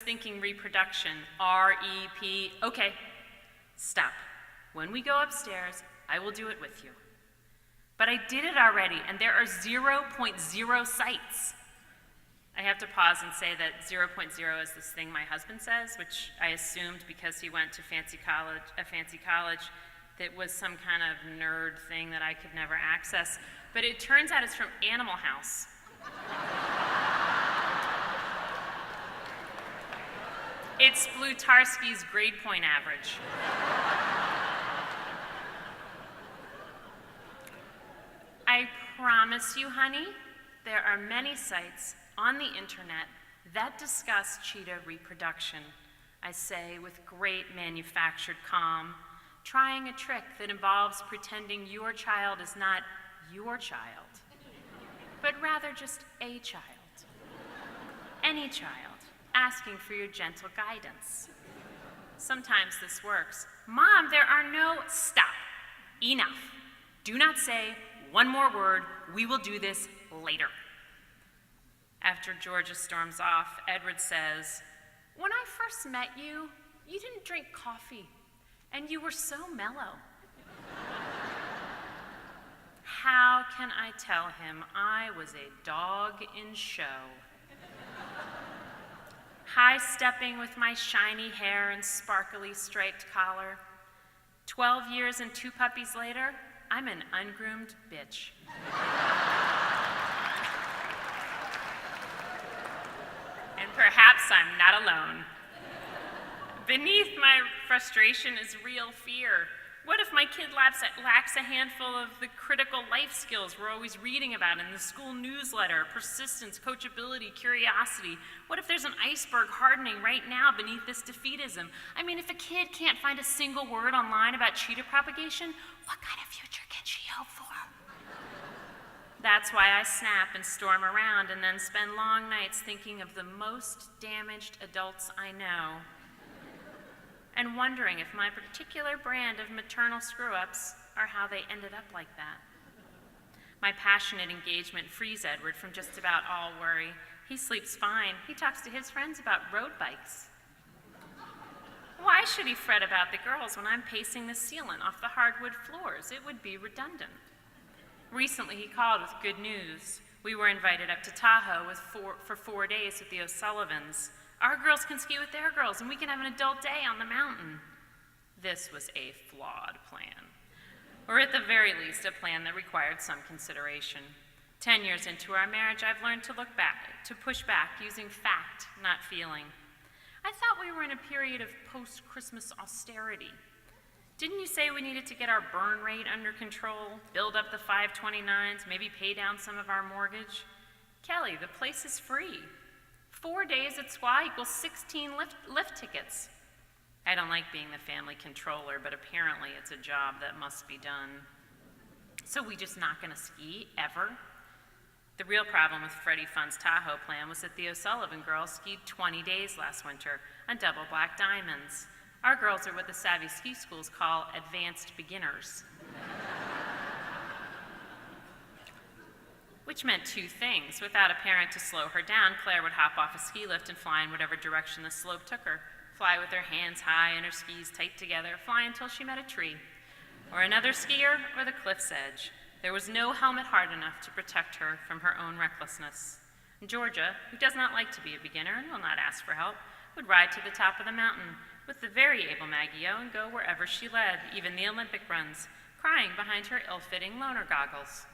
thinking reproduction, R-E-P, okay, stop. When we go upstairs, I will do it with you. But I did it already, and there are 0.0 sites. I have to pause and say that 0.0 is this thing my husband says, which I assumed because he went to a fancy college, that was some kind of nerd thing that I could never access. But it turns out it's from Animal House. It's Blutarski's grade point average. I promise you, honey, there are many sites on the internet that discuss cheetah reproduction. I say with great manufactured calm, trying a trick that involves pretending your child is not your child, but rather just a child. Any child, asking for your gentle guidance. Sometimes this works. Mom, there are no, stop, enough. Do not say one more word, we will do this later. After Georgia storms off, Edward says, when I first met you, you didn't drink coffee, and you were so mellow. How can I tell him I was a dog in show? High-stepping with my shiny hair and sparkly striped collar. 12 years and 2 puppies later, I'm an ungroomed bitch. And perhaps I'm not alone. Beneath my frustration is real fear. What if my kid lacks a handful of the critical life skills we're always reading about in the school newsletter? Persistence, coachability, curiosity. What if there's an iceberg hardening right now beneath this defeatism? I mean, if a kid can't find a single word online about cheetah propagation, what kind of future can she hope for? That's why I snap and storm around and then spend long nights thinking of the most damaged adults I know, and wondering if my particular brand of maternal screw-ups are how they ended up like that. My passionate engagement frees Edward from just about all worry. He sleeps fine. He talks to his friends about road bikes. Why should he fret about the girls when I'm pacing the sealant off the hardwood floors? It would be redundant. Recently, he called with good news. We were invited up to Tahoe for 4 days with the O'Sullivans. Our girls can ski with their girls, and we can have an adult day on the mountain. This was a flawed plan, or at the very least, a plan that required some consideration. 10 years into our marriage, I've learned to look back, to push back using fact, not feeling. I thought we were in a period of post-Christmas austerity. Didn't you say we needed to get our burn rate under control, build up the 529s, maybe pay down some of our mortgage? Kelly, the place is free. 4 days at SWA equals 16 lift tickets. I don't like being the family controller, but apparently it's a job that must be done. So we just not gonna ski, ever? The real problem with Freddie Fun's Tahoe plan was that the O'Sullivan girls skied 20 days last winter on double black diamonds. Our girls are what the savvy ski schools call advanced beginners. Which meant 2 things. Without a parent to slow her down, Claire would hop off a ski lift and fly in whatever direction the slope took her. Fly with her hands high and her skis tight together, fly until she met a tree, or another skier, or the cliff's edge. There was no helmet hard enough to protect her from her own recklessness. Georgia, who does not like to be a beginner and will not ask for help, would ride to the top of the mountain with the very able Maggie O and go wherever she led, even the Olympic runs, crying behind her ill-fitting loaner goggles.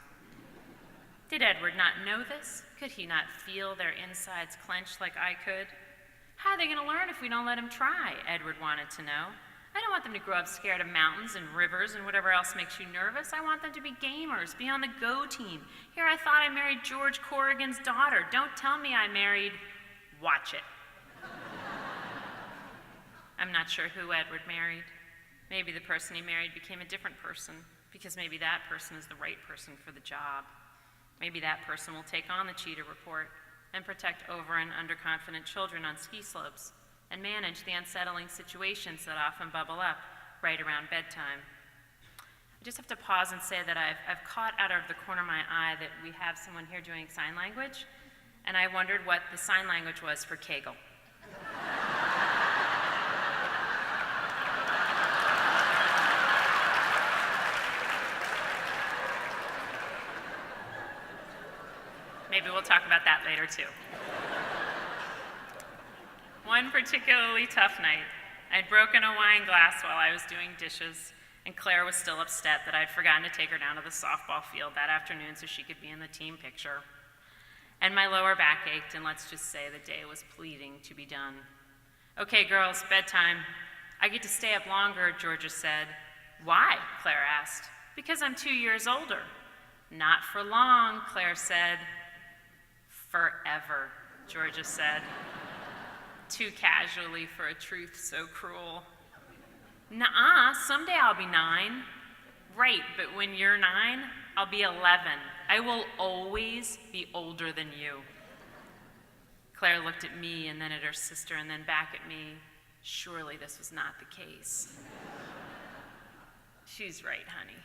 Did Edward not know this? Could he not feel their insides clench like I could? How are they going to learn if we don't let them try? Edward wanted to know. I don't want them to grow up scared of mountains and rivers and whatever else makes you nervous. I want them to be gamers, be on the go team. Here I thought I married George Corrigan's daughter. Don't tell me I married, watch it. I'm not sure who Edward married. Maybe the person he married became a different person, because maybe that person is the right person for the job. Maybe that person will take on the cheetah report and protect over and underconfident children on ski slopes and manage the unsettling situations that often bubble up right around bedtime. I just have to pause and say that I've caught out of the corner of my eye that we have someone here doing sign language, and I wondered what the sign language was for Kegel. maybe we'll talk about that later too. One particularly tough night, I'd broken a wine glass while I was doing dishes, and Claire was still upset that I'd forgotten to take her down to the softball field that afternoon so she could be in the team picture. And my lower back ached, and let's just say the day was pleading to be done. Okay, girls, bedtime. I get to stay up longer, Georgia said. Why? Claire asked. Because I'm 2 years older. Not for long, Claire said. Forever, Georgia said. Too casually for a truth so cruel. Nuh-uh, someday I'll be 9. Right, but when you're 9, I'll be 11. I will always be older than you. Claire looked at me and then at her sister and then back at me. Surely this was not the case. She's right, honey.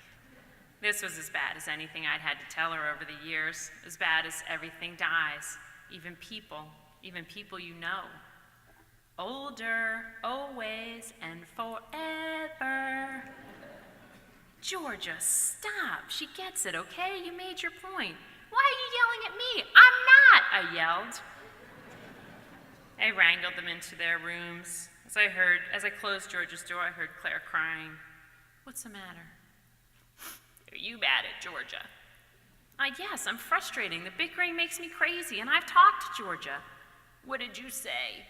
This was as bad as anything I'd had to tell her over the years, as bad as everything dies, even people you know. Older, always, and forever. Georgia, stop. She gets it, okay? You made your point. Why are you yelling at me? I'm not, I yelled. I wrangled them into their rooms. As I closed Georgia's door, I heard Claire crying. What's the matter? Are you mad at Georgia? Yes, I'm frustrating. The bickering makes me crazy, and I've talked to Georgia. What did you say?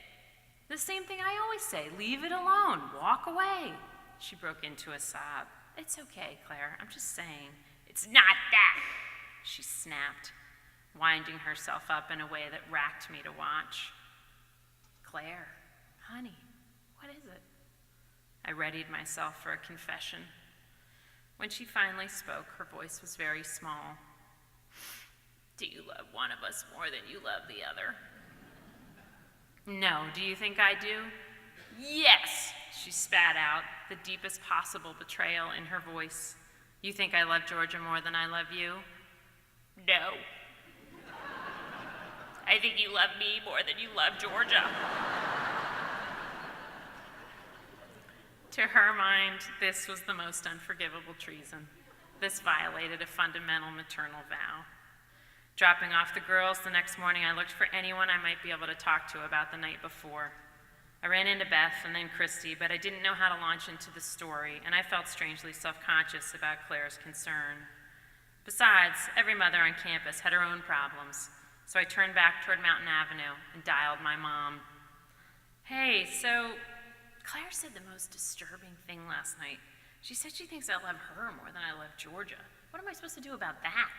The same thing I always say, leave it alone, walk away. She broke into a sob. It's okay, Claire, I'm just saying. It's not that, she snapped, winding herself up in a way that racked me to watch. Claire, honey, what is it? I readied myself for a confession. When she finally spoke, her voice was very small. Do you love one of us more than you love the other? No, do you think I do? Yes, she spat out, the deepest possible betrayal in her voice. You think I love Georgia more than I love you? No. I think you love me more than you love Georgia. To her mind, this was the most unforgivable treason. This violated a fundamental maternal vow. Dropping off the girls the next morning, I looked for anyone I might be able to talk to about the night before. I ran into Beth and then Christy, but I didn't know how to launch into the story, and I felt strangely self-conscious about Claire's concern. Besides, every mother on campus had her own problems, so I turned back toward Mountain Avenue and dialed my mom. Hey, so Claire said the most disturbing thing last night. She said she thinks I love her more than I love Georgia. What am I supposed to do about that?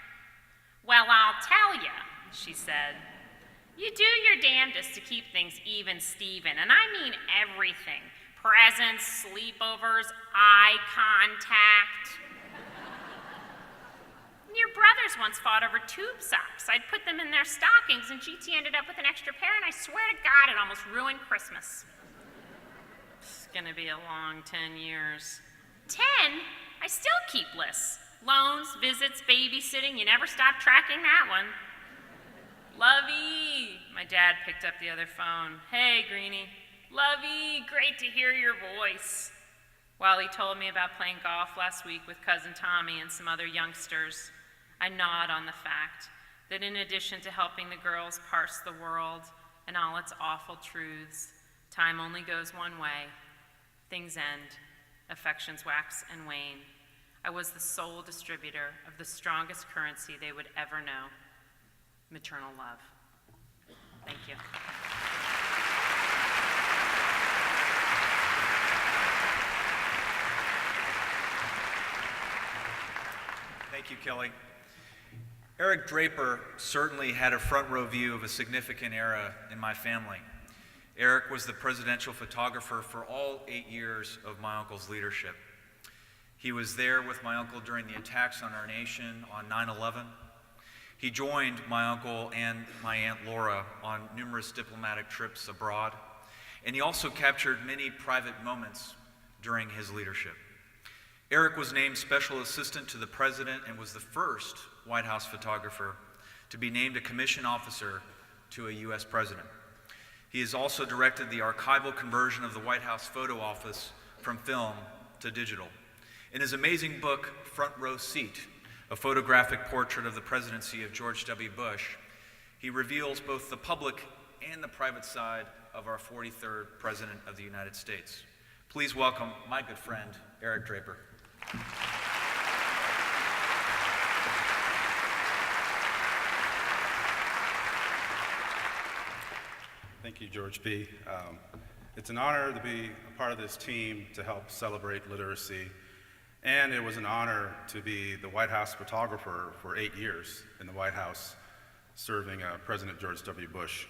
Well, I'll tell you, she said. You do your damnedest to keep things even, Steven, and I mean everything. Presents, sleepovers, eye contact. Your brothers once fought over tube socks. I'd put them in their stockings, and GT ended up with an extra pair, and I swear to God, it almost ruined Christmas. It's gonna be a long 10 years. 10? I still keep lists. Loans, visits, babysitting, you never stop tracking that one. Lovey, my dad picked up the other phone. Hey, Greenie. Lovey, great to hear your voice. While he told me about playing golf last week with cousin Tommy and some other youngsters, I gnawed on the fact that in addition to helping the girls parse the world and all its awful truths, time only goes one way. Things end, affections wax and wane. I was the sole distributor of the strongest currency they would ever know, maternal love. Thank you. Thank you, Kelly. Eric Draper certainly had a front row view of a significant era in my family. Eric was the presidential photographer for all 8 years of my uncle's leadership. He was there with my uncle during the attacks on our nation on 9/11. He joined my uncle and my Aunt Laura on numerous diplomatic trips abroad, and he also captured many private moments during his leadership. Eric was named Special Assistant to the President and was the first White House photographer to be named a commission officer to a U.S. president. He has also directed the archival conversion of the White House photo office from film to digital. In his amazing book, Front Row Seat, a photographic portrait of the presidency of George W. Bush, He reveals both the public and the private side of our 43rd President of the United States. Please welcome my good friend, Eric Draper. Thank you, George P. It's an honor to be a part of this team to help celebrate literacy, and it was an honor to be the White House photographer for 8 years in the White House, serving President George W. Bush.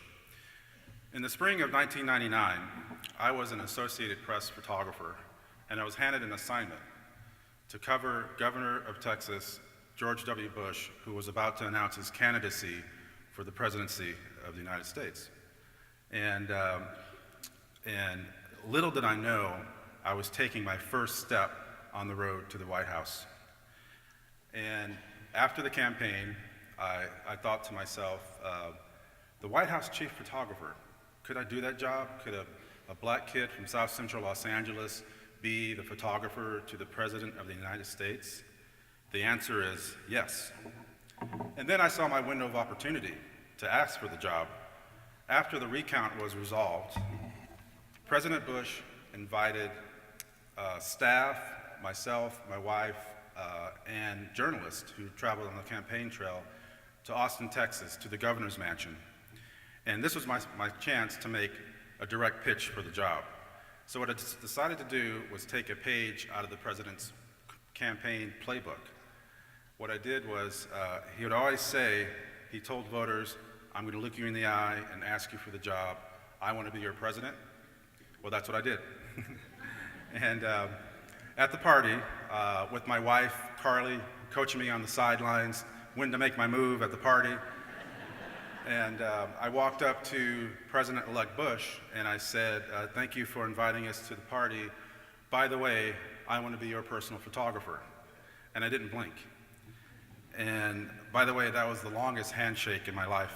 In the spring of 1999, I was an Associated Press photographer, and I was handed an assignment to cover Governor of Texas, George W. Bush, who was about to announce his candidacy for the presidency of the United States. And little did I know, I was taking my first step on the road to the White House. And after the campaign, I thought to myself, the White House chief photographer, could I do that job? Could a black kid from South Central Los Angeles be the photographer to the President of the United States? The answer is yes. And then I saw my window of opportunity to ask for the job. After the recount was resolved, President Bush invited staff, myself, my wife, and journalists who traveled on the campaign trail to Austin, Texas, to the governor's mansion. And this was my chance to make a direct pitch for the job. So what I decided to do was take a page out of the president's campaign playbook. What I did was, he would always say, he told voters, I'm going to look you in the eye and ask you for the job. I want to be your president. Well, that's what I did. And at the party, with my wife, Carly, coaching me on the sidelines, when to make my move at the party, and I walked up to President-elect Bush and I said, thank you for inviting us to the party. By the way, I want to be your personal photographer. And I didn't blink. And by the way, that was the longest handshake in my life.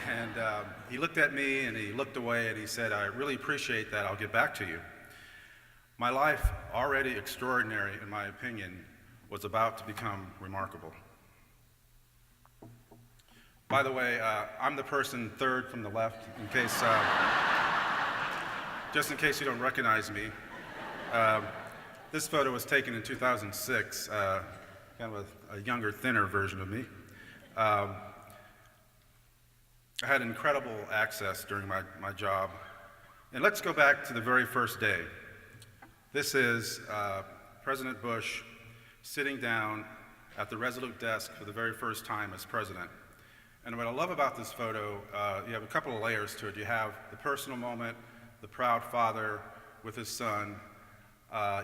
And he looked at me and he looked away and he said, I really appreciate that, I'll get back to you. My life, already extraordinary in my opinion, was about to become remarkable. By the way, I'm the person third from the left, in case, just in case you don't recognize me. This photo was taken in 2006, kind of a younger, thinner version of me. I had incredible access during my job. And let's go back to the very first day. This is President Bush sitting down at the Resolute desk for the very first time as president. And what I love about this photo, you have a couple of layers to it. You have the personal moment, the proud father with his son.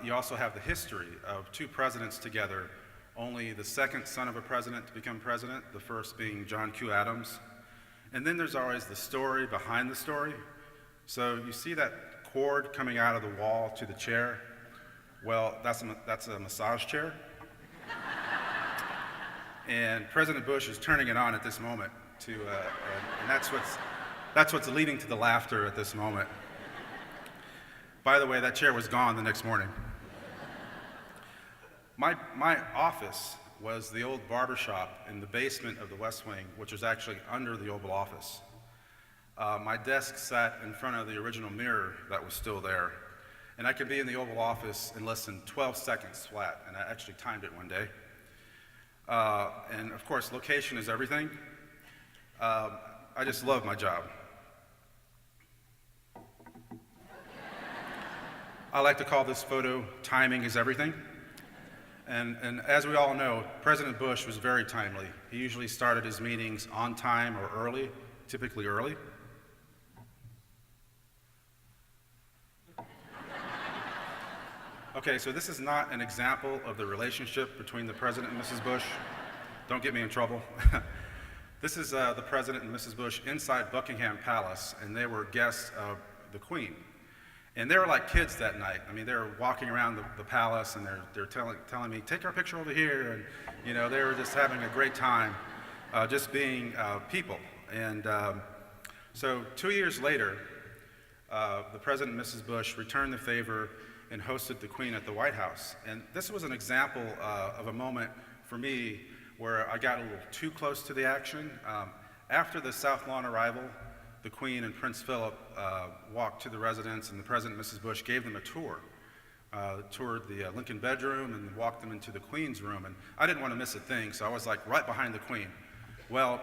You also have the history of two presidents together, only the second son of a president to become president, the first being John Q. Adams. And then there's always the story behind the story. So you see that cord coming out of the wall to the chair? Well, that's a massage chair. And President Bush is turning it on at this moment, and that's what's leading to the laughter at this moment. By the way, that chair was gone the next morning. My office was the old barber shop in the basement of the West Wing, which was actually under the Oval Office. My desk sat in front of the original mirror that was still there, and I could be in the Oval Office in less than 12 seconds flat, and I actually timed it one day. And of course, location is everything. I just love my job. I like to call this photo, timing is everything. And as we all know, President Bush was very timely. He usually started his meetings on time or early, typically early. Okay, so this is not an example of the relationship between the President and Mrs. Bush. Don't get me in trouble. This is the President and Mrs. Bush inside Buckingham Palace, and they were guests of the Queen. And they were like kids that night. I mean, they were walking around the palace, and they're telling me, take our picture over here, and you know, they were just having a great time, just being people. And so 2 years later, the President and Mrs. Bush returned the favor and hosted the Queen at the White House. And this was an example of a moment for me where I got a little too close to the action. After the South Lawn arrival, the Queen and Prince Philip walked to the residence, and the President and Mrs. Bush gave them a tour. Toured the Lincoln bedroom and walked them into the Queen's room. And I didn't want to miss a thing, so I was like right behind the Queen. Well,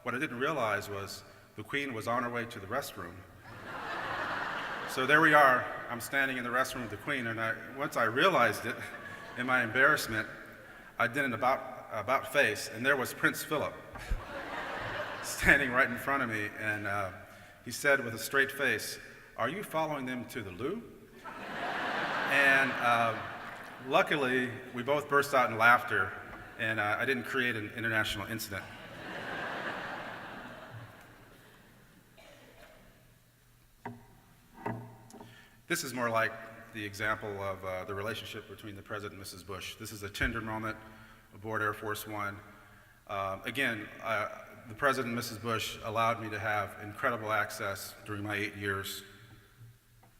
what I didn't realize was the Queen was on her way to the restroom. So there we are. I'm standing in the restroom with the Queen, and once I realized it, in my embarrassment, I did an about face, and there was Prince Philip standing right in front of me, and he said with a straight face, "Are you following them to the loo?" And luckily, we both burst out in laughter, and I didn't create an international incident. This is more like the example of the relationship between the President and Mrs. Bush. This is a tender moment aboard Air Force One. Again, the President and Mrs. Bush allowed me to have incredible access during my 8 years.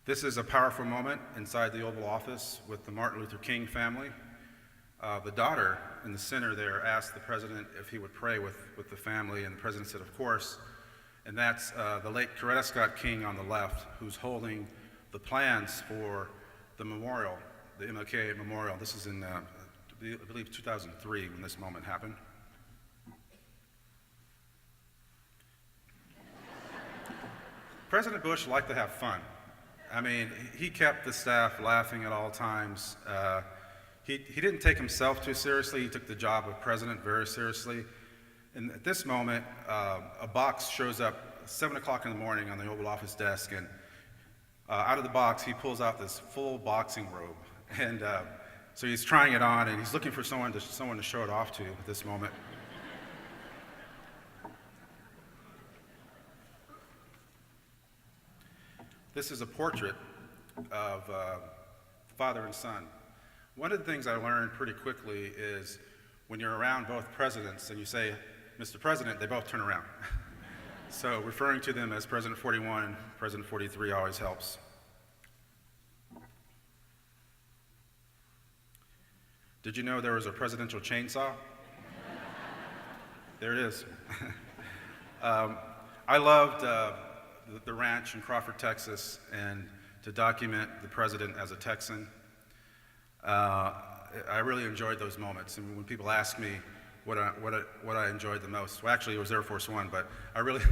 This is a powerful moment inside the Oval Office with the Martin Luther King family. The daughter in the center there asked the President if he would pray with the family, and the President said, of course. And that's the late Coretta Scott King on the left, who's holding the plans for the memorial, the MLK Memorial. This is in, I believe, 2003 when this moment happened. President Bush liked to have fun. I mean, he kept the staff laughing at all times. He didn't take himself too seriously. He took the job of president very seriously. And at this moment, a box shows up 7 o'clock in the morning on the Oval Office desk, and out of the box, he pulls out this full boxing robe. And so he's trying it on, and he's looking for someone to show it off to at this moment. This is a portrait of father and son. One of the things I learned pretty quickly is when you're around both presidents and you say, "Mr. President," they both turn around. So referring to them as President 41 and President 43 always helps. Did you know there was a presidential chainsaw? There it is. I loved the ranch in Crawford, Texas, and to document the president as a Texan. I really enjoyed those moments, and when people ask me what I enjoyed the most, well, actually it was Air Force One, but I really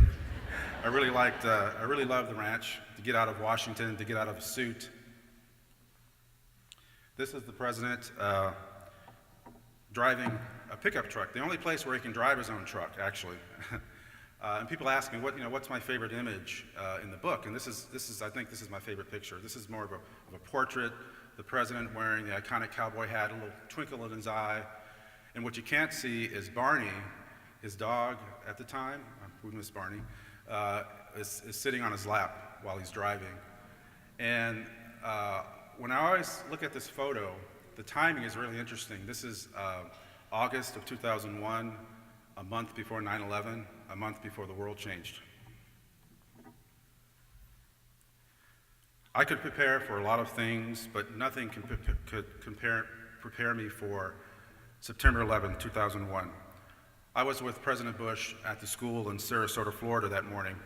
loved the ranch, to get out of Washington, to get out of a suit. This is the president driving a pickup truck, the only place where he can drive his own truck, actually. And people ask me, what's my favorite image in the book? And I think this is my favorite picture. This is more of a portrait, the president wearing the iconic cowboy hat, a little twinkle in his eye. And what you can't see is Barney, his dog at the time, we miss Barney, is sitting on his lap while he's driving. And when I always look at this photo, the timing is really interesting. This is August of 2001, a month before 9/11, a month before the world changed. I could prepare for a lot of things, but nothing could prepare me for September 11, 2001. I was with President Bush at the school in Sarasota, Florida that morning.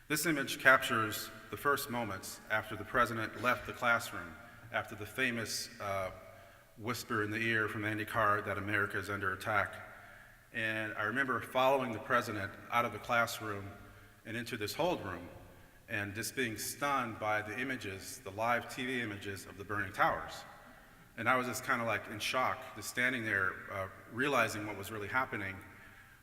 This image captures the first moments after the president left the classroom, after the famous whisper in the ear from Andy Card that America is under attack. And I remember following the president out of the classroom and into this hold room, and just being stunned by the images, the live TV images of the burning towers. And I was just kind of like in shock, just standing there, realizing what was really happening.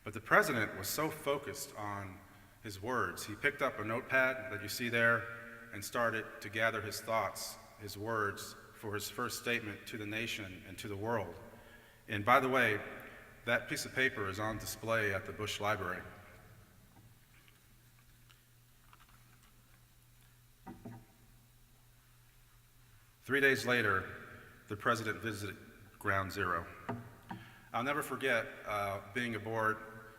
But the president was so focused on his words. He picked up a notepad that you see there and started to gather his thoughts, his words, for his first statement to the nation and to the world. And by the way, that piece of paper is on display at the Bush Library. Three days later, the president visited Ground Zero. I'll never forget being aboard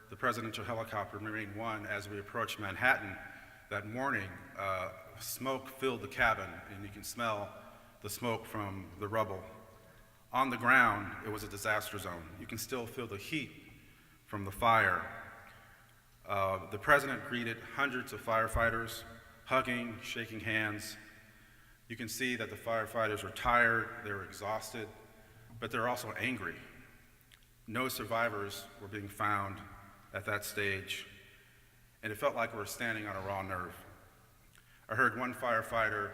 the presidential helicopter, Marine One, as we approached Manhattan that morning. Smoke filled the cabin, and you can smell the smoke from the rubble. On the ground, it was a disaster zone. You can still feel the heat from the fire. The president greeted hundreds of firefighters, hugging, shaking hands. You can see that the firefighters were tired, they were exhausted, but they're also angry. No survivors were being found at that stage, and it felt like we were standing on a raw nerve. I heard one firefighter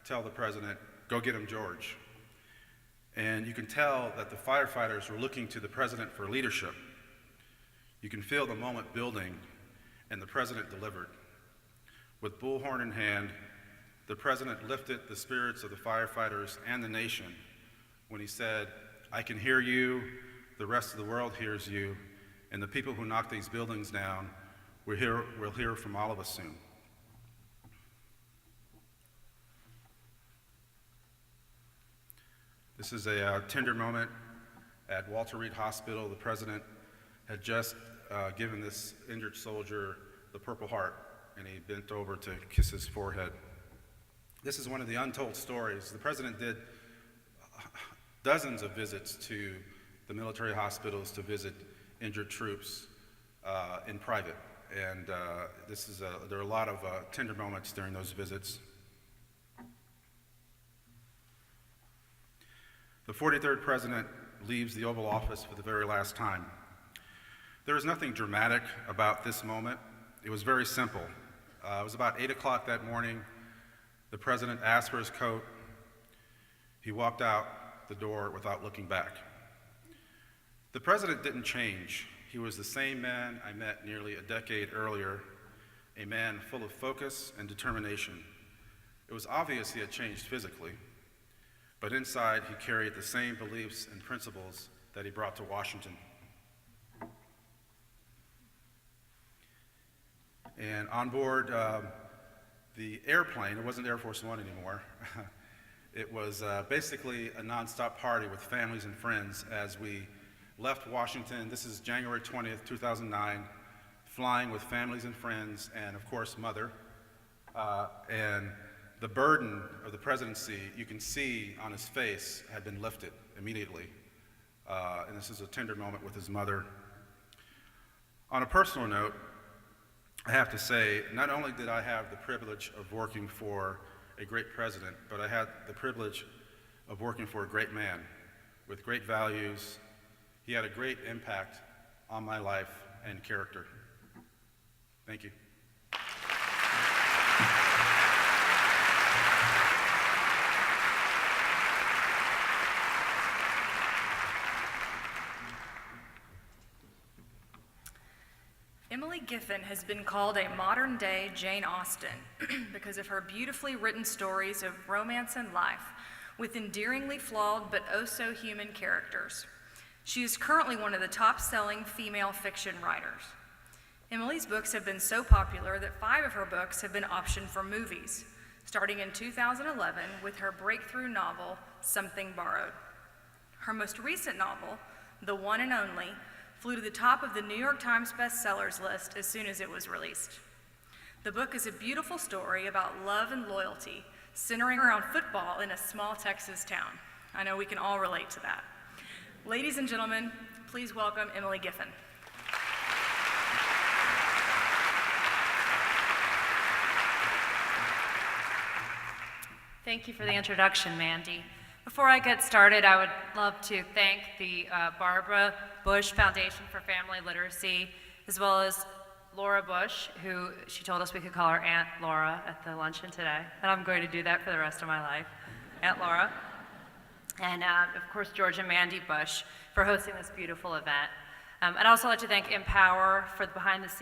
tell the president, "Go get him, George." And you can tell that the firefighters were looking to the president for leadership. You can feel the moment building, and the president delivered. With bullhorn in hand, the president lifted the spirits of the firefighters and the nation when he said, "I can hear you, the rest of the world hears you, and the people who knock these buildings down will hear from all of us soon." This is a tender moment at Walter Reed Hospital. The president had just given this injured soldier the Purple Heart, and he bent over to kiss his forehead. This is one of the untold stories. The president did dozens of visits to the military hospitals to visit injured troops in private, and there are a lot of tender moments during those visits. The 43rd president leaves the Oval Office for the very last time. There is nothing dramatic about this moment. It was very simple. It was about 8 o'clock that morning. The president asked for his coat. He walked out the door without looking back. The president didn't change. He was the same man I met nearly a decade earlier, a man full of focus and determination. It was obvious he had changed physically, but inside he carried the same beliefs and principles that he brought to Washington. And on board the airplane, it wasn't Air Force One anymore, it was basically a nonstop party with families and friends as we left Washington. This is January 20th, 2009, flying with families and friends, and of course, Mother. And the burden of the presidency, you can see on his face, had been lifted immediately. And this is a tender moment with his mother. On a personal note, I have to say, not only did I have the privilege of working for a great president, but I had the privilege of working for a great man with great values. He had a great impact on my life and character. Thank you. Emily Giffen has been called a modern-day Jane Austen because of her beautifully written stories of romance and life with endearingly flawed but oh-so-human characters. She is currently one of the top-selling female fiction writers. Emily's books have been so popular that 5 of her books have been optioned for movies, starting in 2011 with her breakthrough novel, Something Borrowed. Her most recent novel, The One and Only, flew to the top of the New York Times bestsellers list as soon as it was released. The book is a beautiful story about love and loyalty, centering around football in a small Texas town. I know we can all relate to that. Ladies and gentlemen, please welcome Emily Giffen. Thank you for the introduction, Mandy. Before I get started, I would love to thank the Barbara Bush Foundation for Family Literacy, as well as Laura Bush, who she told us we could call her Aunt Laura at the luncheon today, and I'm going to do that for the rest of my life, Aunt Laura. And of course, George and Mandy Bush for hosting this beautiful event. I'd also like to thank Empower for the behind-the-scenes